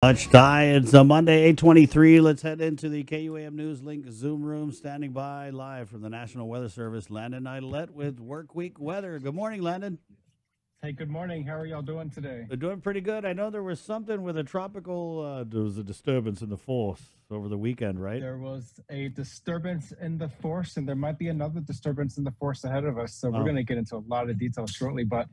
Much tie. It's a Monday, 8:23. Let's head into the KUAM News Link Zoom room. Standing by live from the National Weather Service, Landon Aydlett with Work Week Weather. Good morning, Landon. Hey, good morning. How are y'all doing today? We're doing pretty good. I know there was something with a tropical, there was a disturbance in the force over the weekend, right? There was a disturbance in the force, and there might be another disturbance in the force ahead of us. So we're going to get into a lot of details shortly. But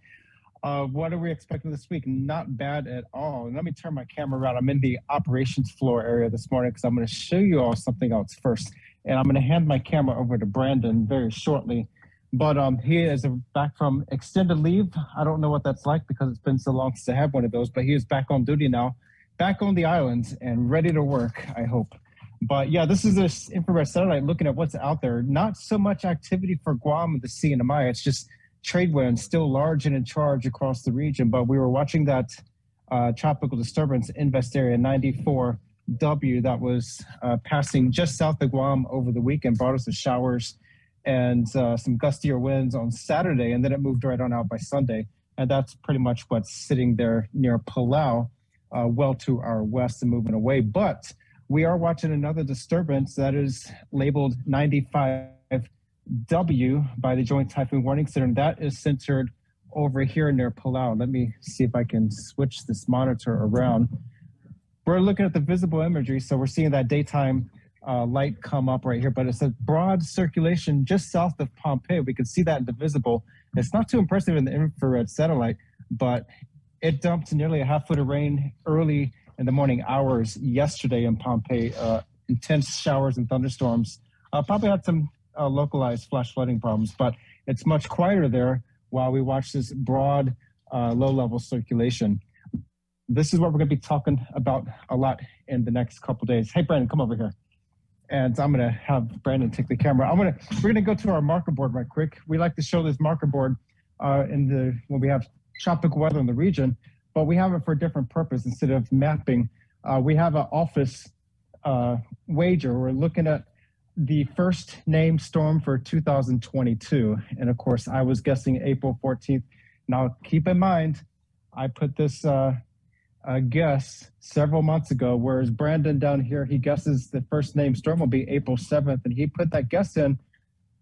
what are we expecting this week? Not bad at all. And let me turn my camera around. I'm in the operations floor area this morning because I'm going to show you all something else first. And I'm going to hand my camera over to Brandon very shortly. But he is back from extended leave. I don't know what that's like because it's been so long since I had one of those. But he is back on duty now, back on the islands and ready to work, I hope. But yeah, this is this infrared satellite looking at what's out there. Not so much activity for Guam and the CNMI. It's just trade winds still large and in charge across the region. But we were watching that tropical disturbance invest area 94W that was passing just south of Guam over the weekend, brought us the showers and some gustier winds on Saturday, and then it moved right on out by Sunday. And that's pretty much what's sitting there near Palau, well to our west and moving away. But we are watching another disturbance that is labeled 95W by the Joint Typhoon Warning Center, and that is centered over here near Palau. Let me see if I can switch this monitor around. We're looking at the visible imagery, so we're seeing that daytime light come up right here, but it's a broad circulation just south of Pompeii. We can see that in the visible. It's not too impressive in the infrared satellite, but it dumped nearly a half foot of rain early in the morning hours yesterday in Pompeii. Intense showers and thunderstorms. Probably had some localized flash flooding problems, but it's much quieter there while we watch this broad low-level circulation. This is what we're going to be talking about a lot in the next couple of days. Hey, Brandon, come over here. And I'm going to have Brandon take the camera. We're going to go to our marker board right quick. We like to show this marker board when we have tropical weather in the region, but we have it for a different purpose. Instead of mapping, we have an office wager. We're looking at the first named storm for 2022. And of course, I was guessing April 14th. Now, keep in mind, I put this guess several months ago, whereas Brandon down here, he guesses the first named storm will be April 7th, and he put that guess in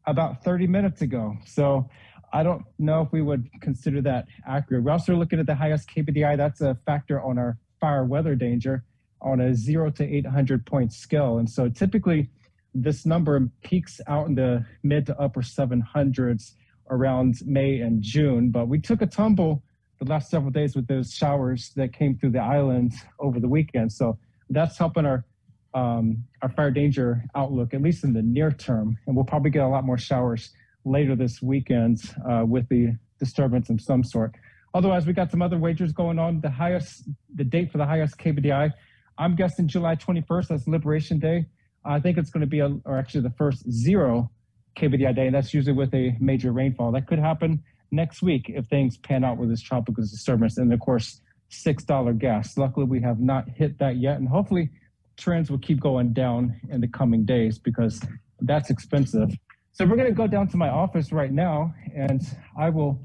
about 30 minutes ago. So I don't know if we would consider that accurate. We're also looking at the highest KBDI. That's a factor on our fire weather danger on a 0 to 800 point scale. And so typically this number peaks out in the mid to upper 700s around May and June, but we took a tumble the last several days with those showers that came through the island over the weekend. So that's helping our fire danger outlook, at least in the near term. And we'll probably get a lot more showers later this weekend with the disturbance of some sort. Otherwise, we got some other wagers going on. The date for the highest KBDI, I'm guessing July 21st, that's Liberation Day. I think it's going to be, or actually the first 0 KBDI day, and that's usually with a major rainfall. That could happen next week if things pan out with this tropical disturbance. And of course, $6 gas. Luckily, we have not hit that yet. And hopefully trends will keep going down in the coming days because that's expensive. So we're going to go down to my office right now and I will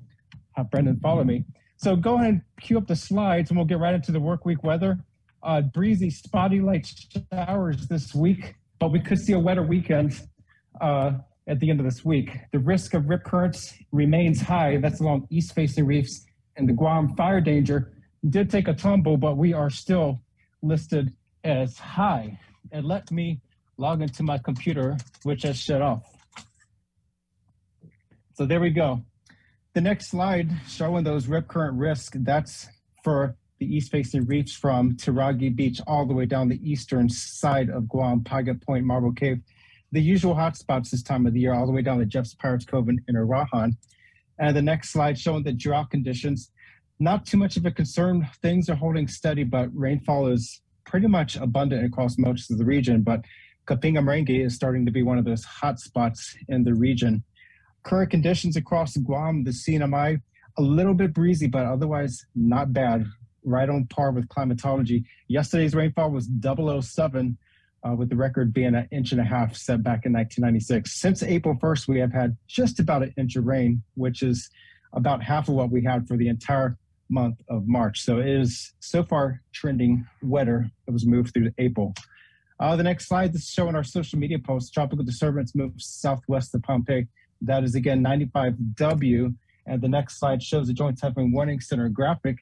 have Brendan follow me. So go ahead and cue up the slides and we'll get right into the work week weather. Breezy, spotty light showers this week, but we could see a wetter weekend at the end of this week. The risk of rip currents remains high. That's along east-facing reefs, and the Guam fire danger did take a tumble, but we are still listed as high. And let me log into my computer, which has shut off. So there we go. The next slide showing those rip current risk, that's for the east-facing reefs from Tiragi Beach all the way down the eastern side of Guam, Paget Point, Marble Cave. The usual hotspots this time of the year, all the way down to Jeff's Pirates Cove and Arahan. And the next slide showing the drought conditions. Not too much of a concern. Things are holding steady, but rainfall is pretty much abundant across most of the region. But Kapinga Marengi is starting to be one of those hotspots in the region. Current conditions across Guam, the CNMI, a little bit breezy, but otherwise not bad. Right on par with climatology. Yesterday's rainfall was 007. With the record being 1.5 inches set back in 1996. Since April 1st, we have had just about 1 inch of rain, which is about half of what we had for the entire month of March. So it is so far trending wetter as we move through April. The next slide, this is showing our social media posts. Tropical disturbance moves southwest of Pompeii. That is again 95W. And the next slide shows the Joint Typhoon Warning Center graphic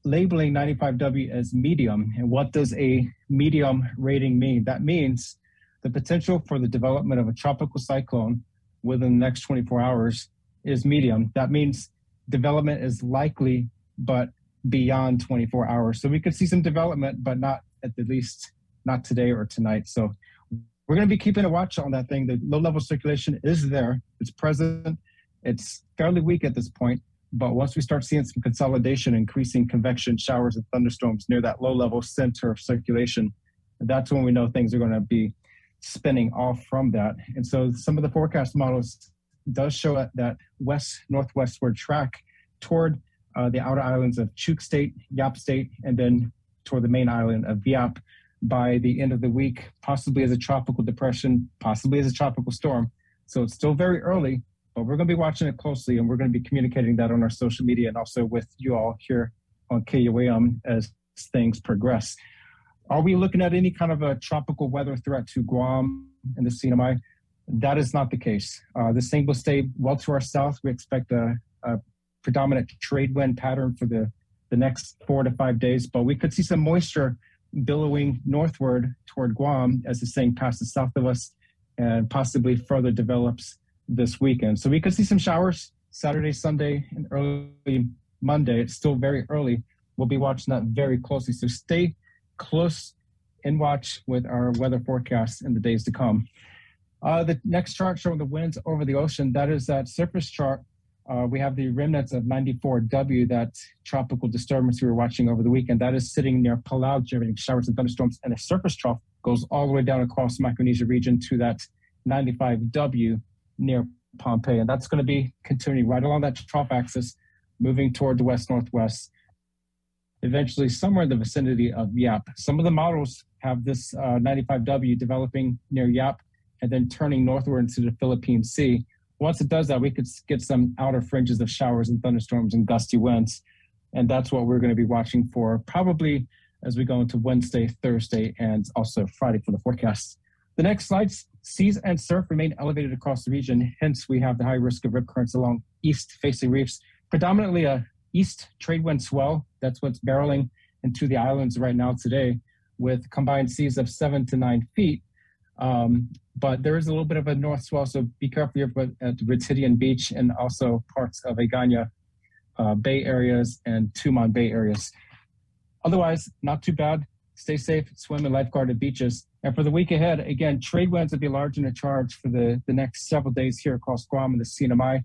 labeling 95W as medium. And what does a medium rating mean? That means the potential for the development of a tropical cyclone within the next 24 hours is medium. That means development is likely, but beyond 24 hours. So we could see some development, but not at the least, not today or tonight. So we're going to be keeping a watch on that thing. The low-level circulation is there. It's present. It's fairly weak at this point. But once we start seeing some consolidation, increasing convection, showers, and thunderstorms near that low-level center of circulation, that's when we know things are going to be spinning off from that. And so some of the forecast models does show that west-northwestward track toward the outer islands of Chuuk State, Yap State, and then toward the main island of Yap by the end of the week, possibly as a tropical depression, possibly as a tropical storm. So it's still very early, but we're going to be watching it closely, and we're going to be communicating that on our social media and also with you all here on KUAM as things progress. Are we looking at any kind of a tropical weather threat to Guam and the CNMI? That is not the case. This thing will stay well to our south. We expect a predominant trade wind pattern for the next 4 to 5 days, but we could see some moisture billowing northward toward Guam as this thing passes south of us and possibly further develops this weekend. So we could see some showers Saturday, Sunday, and early Monday. It's still very early. We'll be watching that very closely. So stay close and watch with our weather forecast in the days to come. The next chart showing the winds over the ocean, that is that surface chart. We have the remnants of 94W, that tropical disturbance we were watching over the weekend. That is sitting near Palau, generating showers and thunderstorms, and a surface trough goes all the way down across Micronesia region to that 95W near Pompeii. And that's going to be continuing right along that trough axis, moving toward the west-northwest, eventually somewhere in the vicinity of Yap. Some of the models have this 95W developing near Yap and then turning northward into the Philippine Sea. Once it does that, we could get some outer fringes of showers and thunderstorms and gusty winds. And that's what we're going to be watching for probably as we go into Wednesday, Thursday, and also Friday for the forecast. The next slide, seas and surf remain elevated across the region. Hence, we have the high risk of rip currents along east-facing reefs, predominantly a east trade wind swell. That's what's barreling into the islands right now today with combined seas of 7 to 9 feet. But there is a little bit of a north swell, so be careful here at Ritidian Beach and also parts of Agana Bay areas and Tumon Bay areas. Otherwise, not too bad. Stay safe, swim and lifeguard at beaches. And for the week ahead, again, trade winds will be large in charge for the next several days here across Guam and the CNMI.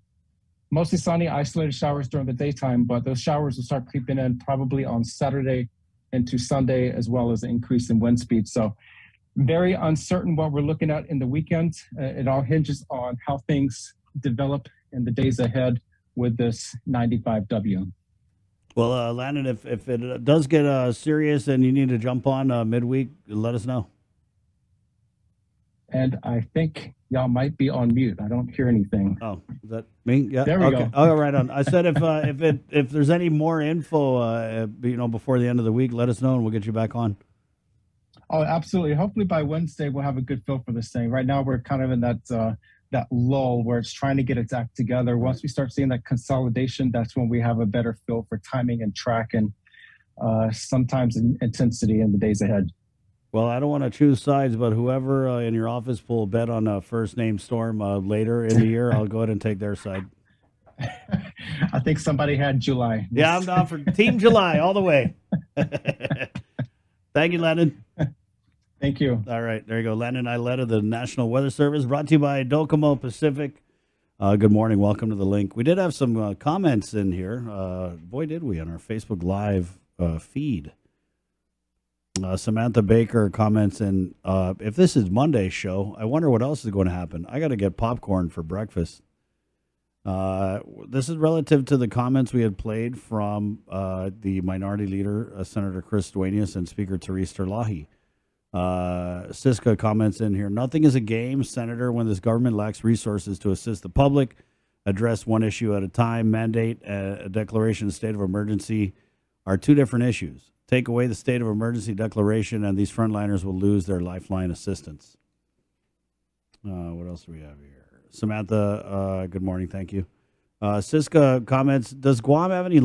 Mostly sunny, isolated showers during the daytime, but those showers will start creeping in probably on Saturday into Sunday, as well as an increase in wind speed. So very uncertain what we're looking at in the weekend. It all hinges on how things develop in the days ahead with this 95W. Well, Landon, if it does get serious and you need to jump on midweek, let us know. And I think y'all might be on mute. I don't hear anything. Oh, is that me? Yeah. There we go. Oh, right on. I said if there's any more info, before the end of the week, let us know and we'll get you back on. Oh, absolutely. Hopefully by Wednesday we'll have a good feel for this thing. Right now we're kind of in that lull where it's trying to get its act together. Once we start seeing that consolidation, that's when we have a better feel for timing and track and sometimes intensity in the days ahead. Well, I don't want to choose sides, but whoever in your office will bet on a first name storm later in the year, I'll go ahead and take their side. I think somebody had July. Yeah, I'm down for Team July all the way. Thank you, Landon. Thank you. All right, there you go. Landon Aydlett of the National Weather Service, brought to you by Docomo Pacific. Good morning. Welcome to the link. We did have some comments in here. Boy, did we, on our Facebook Live feed. Samantha Baker comments in, if this is Monday's show, I wonder what else is going to happen. I got to get popcorn for breakfast. This is relative to the comments we had played from the minority leader, Senator Chris Duenas, and Speaker Therese Terlahi. Siska comments in here, nothing is a game, Senator, when this government lacks resources to assist the public, address one issue at a time, mandate a declaration of state of emergency are two different issues. Take away the state of emergency declaration, and these frontliners will lose their lifeline assistance. What else do we have here? Samantha, good morning. Thank you. Siska comments, does Guam have any